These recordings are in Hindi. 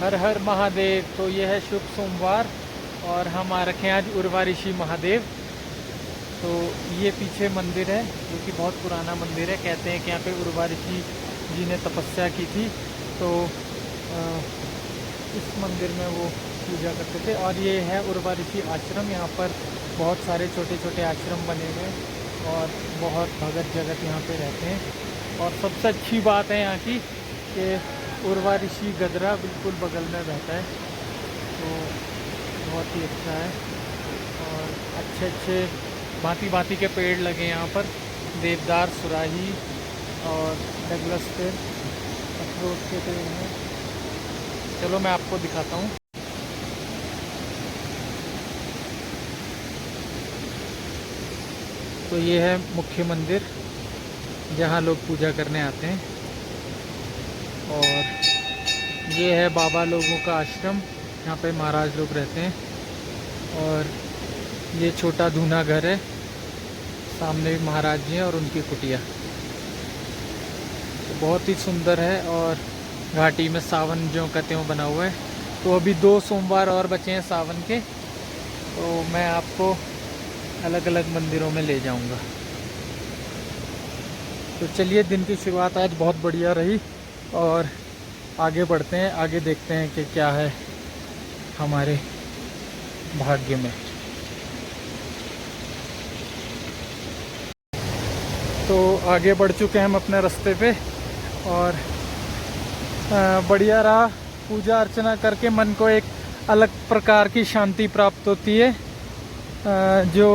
हर हर महादेव। तो ये है शुभ सोमवार और हम आ रखे हैं आज उर्वा ऋषि महादेव। तो ये पीछे मंदिर है जो कि बहुत पुराना मंदिर है। कहते हैं कि यहाँ पे उर्वा ऋषि जी ने तपस्या की थी, तो इस मंदिर में वो पूजा करते थे। और ये है उर्वा ऋषि आश्रम। यहाँ पर बहुत सारे छोटे छोटे आश्रम बने हुए हैं और बहुत भगत जगत यहाँ पे रहते हैं। और सबसे अच्छी बात है यहाँ की कि उर्वा ऋषि गदरा बिल्कुल बगल में बहता है, तो बहुत ही अच्छा है। और अच्छे अच्छे भांति भांति के पेड़ लगे यहाँ पर, देवदार, सुराही और डगलस पेड़, अखरोट के पेड़ हैं। चलो मैं आपको दिखाता हूँ। तो ये है मुख्य मंदिर जहाँ लोग पूजा करने आते हैं। और ये है बाबा लोगों का आश्रम, यहाँ पे महाराज लोग रहते हैं। और ये छोटा धूना घर है, सामने भी महाराज जी हैं और उनकी कुटिया। तो बहुत ही सुंदर है और घाटी में सावन जो कहते हैं बना हुआ है। तो अभी 2 सोमवार और बचे हैं सावन के, तो मैं आपको अलग अलग मंदिरों में ले जाऊंगा। तो चलिए, दिन की शुरुआत आज बहुत बढ़िया रही और आगे बढ़ते हैं, आगे देखते हैं कि क्या है हमारे भाग्य में। तो आगे बढ़ चुके हैं हम अपने रास्ते पे और बढ़िया रहा। पूजा अर्चना करके मन को एक अलग प्रकार की शांति प्राप्त होती है जो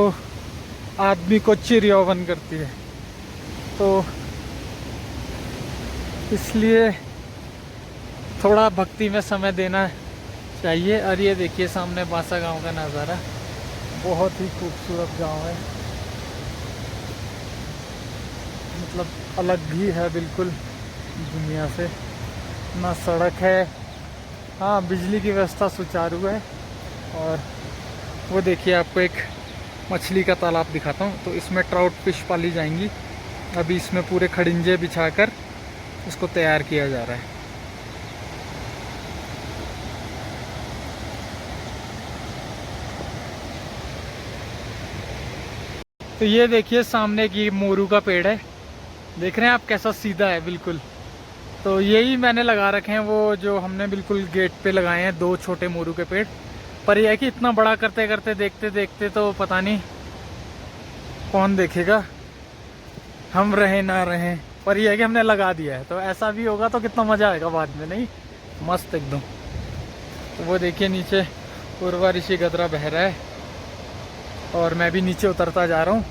आदमी को चिरयौवन करती है। तो इसलिए थोड़ा भक्ति में समय देना चाहिए। और ये देखिए सामने बासा गांव का नज़ारा, बहुत ही खूबसूरत गांव है, मतलब अलग ही है बिल्कुल दुनिया से। ना सड़क है, हाँ बिजली की व्यवस्था सुचारू है। और वो देखिए, आपको एक मछली का तालाब दिखाता हूँ। तो इसमें ट्राउट फिश पाली जाएंगी। अभी इसमें पूरे खड़िंजे बिछाकर इसको तैयार किया जा रहा है। तो ये देखिए सामने की मोरू का पेड़ है, देख रहे हैं आप कैसा सीधा है बिल्कुल। तो यही मैंने लगा रखे हैं, वो जो हमने बिल्कुल गेट पे लगाए हैं 2 छोटे मोरू के पेड़। पर यह है कि इतना बड़ा करते करते देखते देखते तो पता नहीं कौन देखेगा, हम रहे ना रहे। पर यह है कि हमने लगा दिया है, तो ऐसा भी होगा तो कितना मज़ा आएगा बाद में, नहीं? मस्त एकदम। तो वो देखिए नीचे उर्वा ऋषि गदरा बह रहा है और मैं भी नीचे उतरता जा रहा हूँ।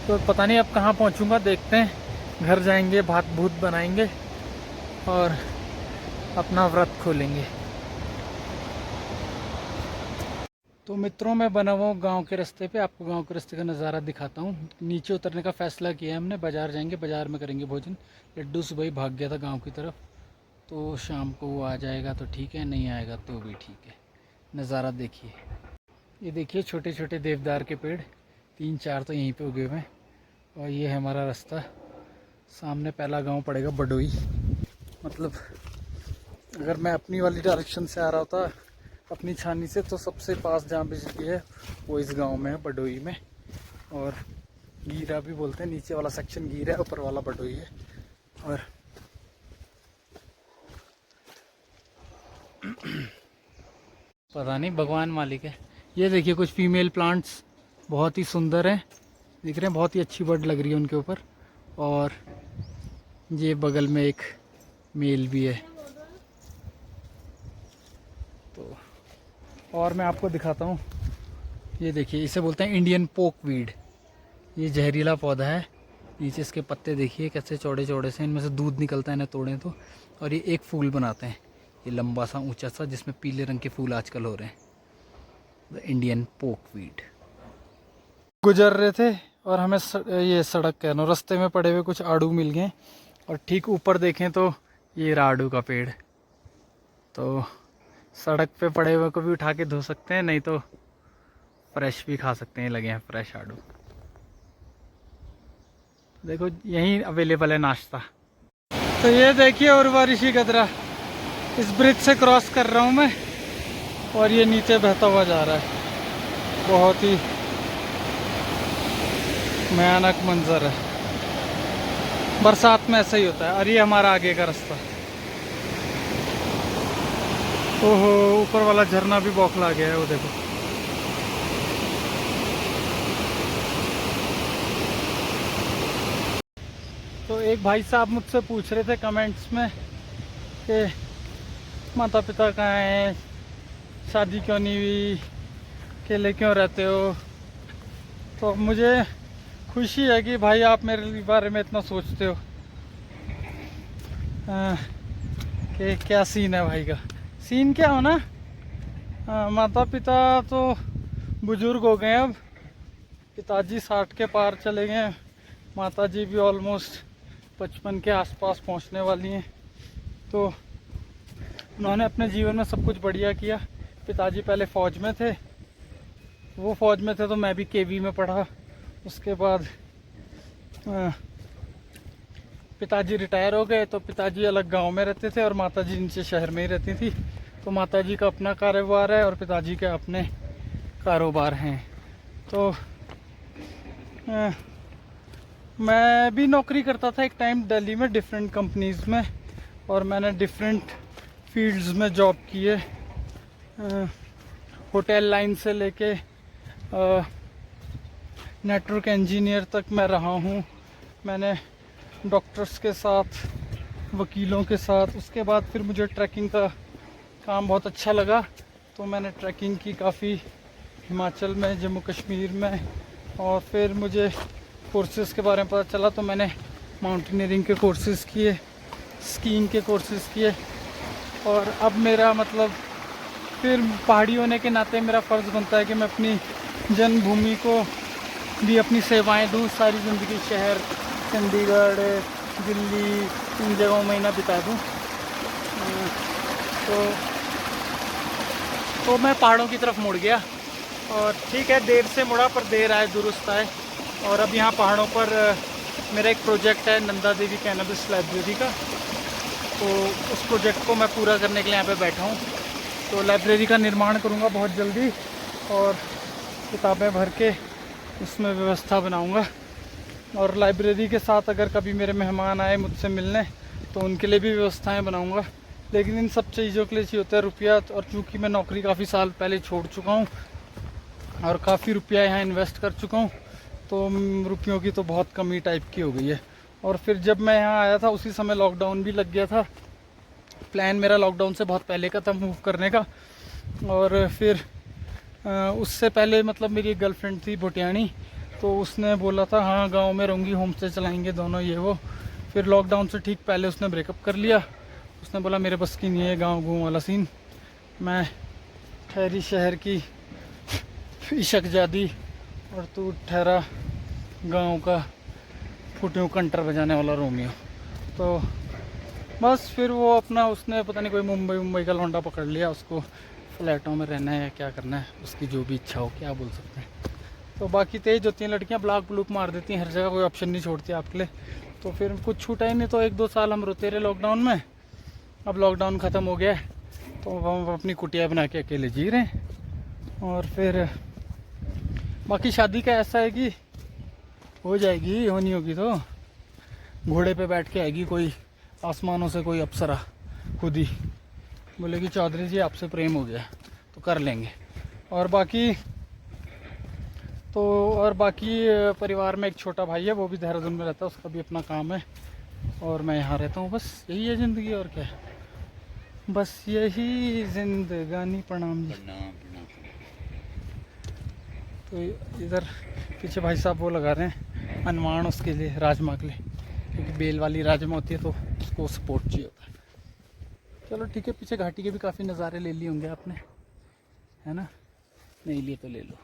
तो पता नहीं अब कहाँ पहुँचूँगा, देखते हैं। घर जाएंगे, भात भूत बनाएंगे और अपना व्रत खोलेंगे। तो मित्रों, मैं बना हुआ हूँ गाँव के रास्ते पे। आपको गाँव के रास्ते का नज़ारा दिखाता हूँ। नीचे उतरने का फ़ैसला किया है हमने, बाज़ार जाएंगे, बाज़ार में करेंगे भोजन। लड्डू सुबह ही भाग गया था गाँव की तरफ, तो शाम को वो आ जाएगा तो ठीक है, नहीं आएगा तो भी ठीक है। नज़ारा देखिए, ये देखिए छोटे छोटे देवदार के पेड़, 3-4 तो यहीं पे उगे हुए हैं। और ये है हमारा रास्ता। सामने पहला गांव पड़ेगा बडोई। मतलब अगर मैं अपनी वाली डायरेक्शन से आ रहा होता अपनी छानी से, तो सबसे पास जहाँ बिजली है वो इस गांव में है, बडोई में। और गीरा भी बोलते हैं, नीचे वाला सेक्शन गीरा है, ऊपर वाला बडोई है। और पता नहीं, भगवान मालिक है। ये देखिए कुछ फीमेल प्लांट्स बहुत ही सुंदर हैं, दिख रहे हैं, बहुत ही अच्छी बर्ड लग रही है उनके ऊपर। और ये बगल में एक मेल भी है। तो और मैं आपको दिखाता हूँ, ये देखिए, इसे बोलते हैं इंडियन पोकवीड। ये जहरीला पौधा है। नीचे इसके पत्ते देखिए कैसे चौड़े चौड़े से, इनमें से दूध निकलता है, इन्हें तोड़ें तो। और ये एक फूल बनाते हैं, ये लंबा सा ऊंचा सा, जिसमें पीले रंग के फूल आजकल हो रहे हैं। The Indian pokeweed. गुजर रहे थे और हमें ये सड़क कह रहा हूँ, रास्ते में पड़े हुए कुछ आड़ू मिल गए। और ठीक ऊपर देखें तो ये आड़ू का पेड़। तो सड़क पे पड़े हुए को भी उठा के धो सकते हैं, नहीं तो फ्रेश भी खा सकते हैं। लगे हैं फ्रेश आड़ू, देखो यहीं अवेलेबल है नाश्ता। तो ये देखिए उर्वा ऋषि गदरा, इस ब्रिज से क्रॉस कर रहा हूँ मैं और ये नीचे बहता हुआ जा रहा है। बहुत ही भयानक मंजर है। बरसात में ऐसा ही होता है। और ये हमारा आगे का रास्ता। ओहो, ऊपर वाला झरना भी बौखला गया है, वो देखो। तो एक भाई साहब मुझसे पूछ रहे थे कमेंट्स में कि माता पिता कहाँ हैं, शादी क्यों नहीं हुई, अकेले क्यों रहते हो। तो मुझे खुशी है कि भाई आप मेरे बारे में इतना सोचते हो कि क्या सीन है भाई का। सीन क्या हो ना, माता पिता तो बुजुर्ग हो गए अब। पिताजी 60 के पार चले गए, माता जी भी ऑलमोस्ट 55 के आसपास पहुंचने वाली हैं। तो उन्होंने अपने जीवन में सब कुछ बढ़िया किया। पिताजी पहले फ़ौज में थे, वो फ़ौज में थे तो मैं भी केवी में पढ़ा। उसके बाद पिताजी रिटायर हो गए तो पिताजी अलग गांव में रहते थे और माताजी नीचे शहर में ही रहती थी। तो माताजी का अपना कारोबार है और पिताजी के अपने कारोबार हैं। तो मैं भी नौकरी करता था एक टाइम दिल्ली में डिफरेंट कंपनीज़ में, और मैंने डिफरेंट फील्ड्स में जॉब की है। होटल लाइन से लेके नेटवर्क इंजीनियर तक मैं रहा हूँ। मैंने डॉक्टर्स के साथ, वकीलों के साथ। उसके बाद फिर मुझे ट्रैकिंग का काम बहुत अच्छा लगा तो मैंने ट्रैकिंग की काफ़ी हिमाचल में, जम्मू कश्मीर में। और फिर मुझे कोर्सेज़ के बारे में पता चला तो मैंने माउंटेनियरिंग के कोर्सेज़ किए, स्कीइंग के कोर्सेज़ किए। और अब मेरा मतलब फिर पहाड़ी होने के नाते मेरा फ़र्ज़ बनता है कि मैं अपनी जन्मभूमि को भी अपनी सेवाएं दूँ। सारी ज़िंदगी शहर, चंडीगढ़, दिल्ली, इन जगहों में ना बिता दूँ। तो मैं पहाड़ों की तरफ मुड़ गया। और ठीक है, देर से मुड़ा पर देर आए दुरुस्त आए। और अब यहाँ पहाड़ों पर मेरा एक प्रोजेक्ट है नंदा देवी कैनबिस लाइब्रेरी का। तो उस प्रोजेक्ट को मैं पूरा करने के लिए यहाँ पे बैठा हूँ। तो लाइब्रेरी का निर्माण करूँगा बहुत जल्दी और किताबें भर के उसमें व्यवस्था बनाऊँगा। और लाइब्रेरी के साथ अगर कभी मेरे मेहमान आए मुझसे मिलने तो उनके लिए भी व्यवस्थाएं बनाऊँगा। लेकिन इन सब चीज़ों के लिए चाहिए होता है रुपया। और चूँकि मैं नौकरी काफ़ी साल पहले छोड़ चुका हूँ और काफ़ी रुपया यहाँ इन्वेस्ट कर चुका हूँ, तो रुपयों की तो बहुत कमी टाइप की हो गई है। और फिर जब मैं यहाँ आया था उसी समय लॉकडाउन भी लग गया था। प्लान मेरा लॉकडाउन से बहुत पहले का था मूव करने का। और फिर उससे पहले मतलब मेरी एक गर्लफ्रेंड थी भुटियाणी, तो उसने बोला था हाँ गांव में रहूँगी, होम स्टे चलाएंगे दोनों, ये वो। फिर लॉकडाउन से ठीक पहले उसने ब्रेकअप कर लिया। उसने बोला मेरे बस की नहीं है गांव घूम वाला सीन, मैं ठहरी शहर की इशकजादी और तू ठहरा गांव का फुटियों कंटर बजाने वाला रोमियो। तो बस फिर वो अपना, उसने पता नहीं कोई मुंबई का लौंडा पकड़ लिया। उसको फ्लैटों में रहना है या क्या करना है, उसकी जो भी इच्छा हो, क्या बोल सकते हैं। तो बाकी तेज होती हैं लड़कियां, ब्लॉक ब्लूक मार देती हैं हर जगह, कोई ऑप्शन नहीं छोड़ती आपके लिए। तो फिर कुछ छूटा ही नहीं। तो 1-2 साल हम रोते रहे लॉकडाउन में। अब लॉकडाउन ख़त्म हो गया है तो हम अपनी कुटिया बना के अकेले जी रहे हैं। और फिर बाकी शादी का ऐसा है कि हो जाएगी, होनी होगी तो घोड़े पे बैठ के आएगी कोई आसमानों से कोई अप्सरा, खुद ही बोलेगी चौधरी जी आपसे प्रेम हो गया, तो कर लेंगे। और बाकी परिवार में एक छोटा भाई है, वो भी देहरादून में रहता है, उसका भी अपना काम है। और मैं यहाँ रहता हूँ। बस यही है ज़िंदगी, और क्या है, बस यही जिंदगानी। प्रणाम जी। तो इधर पीछे भाई साहब वो लगा रहे हैं अनवाण, उसके लिए राजमा के लिए, क्योंकि बेल वाली राजमा होती है तो उसको सपोर्ट चाहिए होता है। चलो ठीक है, पीछे घाटी के भी काफ़ी नज़ारे ले लिए होंगे आपने, है ना? नहीं लिए तो ले लो।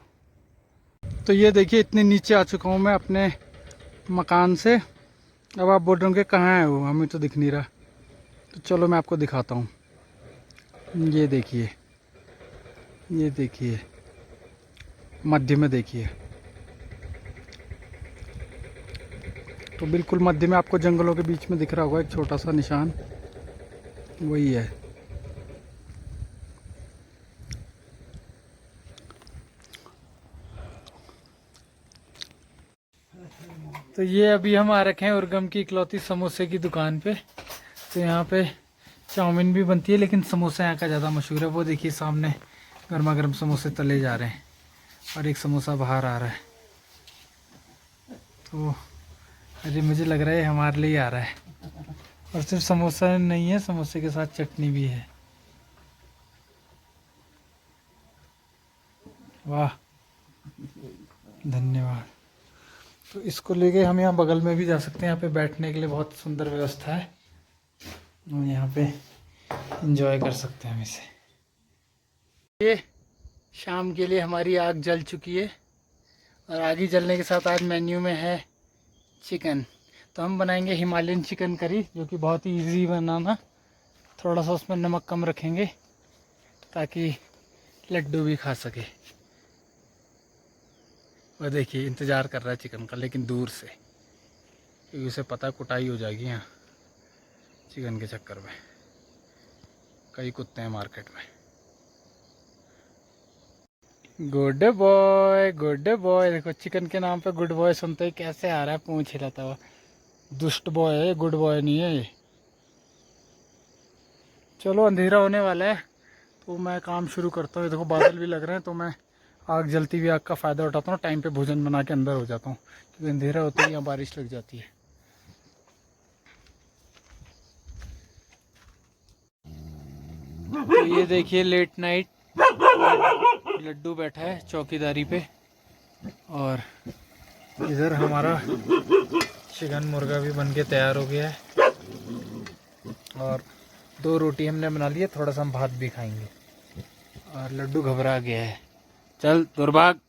तो ये देखिए इतने नीचे आ चुका हूँ मैं अपने मकान से। अब आप बोल रहे होंगे कहाँ है वो, हमें तो दिख नहीं रहा। तो चलो मैं आपको दिखाता हूँ। ये देखिए, ये देखिए, मध्य में देखिए, तो बिल्कुल मध्य में आपको जंगलों के बीच में दिख रहा होगा एक छोटा सा निशान, वही है। तो ये अभी हम आ रखे हैं उर्गम की इकलौती समोसे की दुकान पे। तो यहाँ पे चाउमीन भी बनती है, लेकिन समोसा यहाँ का ज़्यादा मशहूर है। वो देखिए सामने गर्मा गर्म समोसे तले जा रहे हैं और एक समोसा बाहर आ रहा है। तो अरे मुझे लग रहा है हमारे लिए आ रहा है। और सिर्फ समोसा नहीं है, समोसे के साथ चटनी भी है। वाह, धन्यवाद। तो इसको लेके हम यहाँ बगल में भी जा सकते हैं। यहाँ पे बैठने के लिए बहुत सुंदर व्यवस्था है, और यहाँ पे एंजॉय कर सकते हैं हम इसे। ये शाम के लिए हमारी आग जल चुकी है, और आग ही जलने के साथ आज मेन्यू में है चिकन। तो हम बनाएंगे हिमालयन चिकन करी, जो कि बहुत ही इजी बनाना। थोड़ा सा उसमें नमक कम रखेंगे ताकि लड्डू भी खा सके। और देखिए इंतज़ार कर रहा है चिकन का, लेकिन दूर से, क्योंकि उसे पता कुटाई हो जाएगी यहाँ चिकन के चक्कर में। कई कुत्ते हैं मार्केट में। Good boy, good boy. देखो चिकन के नाम पे गुड बॉय सुनते ही कैसे आ रहा है पूंछ हिलाता हुआ। दुष्ट बॉय है, गुड बॉय नहीं है ये। चलो अंधेरा होने वाला है, तो मैं काम शुरू करता हूँ। देखो बादल भी लग रहे हैं, तो मैं आग जलती हुई आग का फ़ायदा उठाता हूँ। टाइम पे भोजन बना के अंदर हो जाता हूँ, क्योंकि अंधेरा होते ही यहाँ बारिश लग जाती है। तो ये देखिए लेट नाइट लड्डू बैठा है चौकीदारी पे, और इधर हमारा चिकन मुर्गा भी बन के तैयार हो गया है, और 2 रोटी हमने बना ली है। थोड़ा सा हम भात भी खाएंगे, और लड्डू घबरा गया है। चल दुर्भाग।